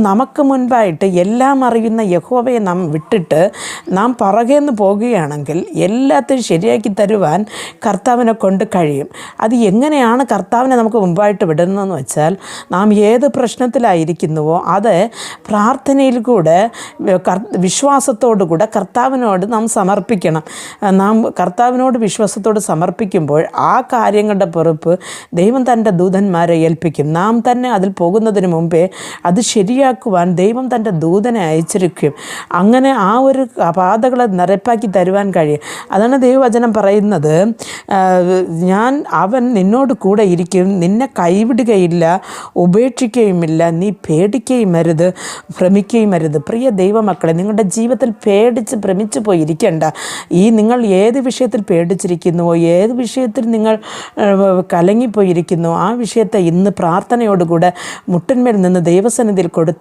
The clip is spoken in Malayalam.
നമുക്ക് മുൻപായിട്ട് എല്ലാം അറിയുന്ന യഹോവയെ നാം വിട്ടിട്ട് നാം പുറകേന്ന് പോകുകയാണെങ്കിൽ എല്ലാത്തിനും ശരിയാക്കി തരുവാൻ കർത്താവിനെ കൊണ്ട് കഴിയും. അത് എങ്ങനെയാണ് കർത്താവിനെ നമുക്ക് മുമ്പായിട്ട് വിടുന്നതെന്ന് വെച്ചാൽ, നാം ഏത് പ്രശ്നത്തിലായിരിക്കുന്നുവോ അത് പ്രാർത്ഥനയിൽ കൂടെ വിശ്വാസത്തോടു കൂടെ കർത്താവിനോട് നാം സമർപ്പിക്കണം. നാം കർത്താവിനോട് വിശ്വാസത്തോട് സമർപ്പിക്കുമ്പോൾ ആ കാര്യങ്ങളുടെ പൊറുപ്പ് ദൈവം തൻ്റെ ദൂതന്മാരെ ഏൽപ്പിക്കും. നാം തന്നെ അതിൽ പോകുന്നതിന് മുമ്പേ അത് ശരിയാക്കുവാൻ ദൈവം തൻ്റെ ദൂതനെ അയച്ചിരിക്കും. അങ്ങനെ ആ ഒരു പാതകളെ നിരപ്പാക്കി തരുവാൻ കഴിയും. അതാണ് ദൈവവചനം പറയുന്നത്, അവൻ നിന്നോട് കൂടെ ഇരിക്കും, നിന്നെ കൈവിടുകയില്ല, ഉപേക്ഷിക്കുകയുമില്ല, നീ പേടിക്കുകയും അരുത്, ഭ്രമിക്കുകയും അരുത്. പ്രിയ ദൈവമക്കളെ, നിങ്ങളുടെ ജീവിതത്തിൽ പേടിച്ച് ഭ്രമിച്ചു പോയിരിക്കേണ്ട. നിങ്ങൾ ഏത് വിഷയത്തിൽ പേടിച്ചിരിക്കുന്നുവോ, ഏത് വിഷയത്തിൽ നിങ്ങൾ കലങ്ങിപ്പോയിരിക്കുന്നു, ആ വിഷയത്തെ ഇന്ന് പ്രാർത്ഥനയോടുകൂടെ മുട്ടിന്മേൽ നിന്ന് ദൈവസന്നിധിയിൽ കൊടുത്ത്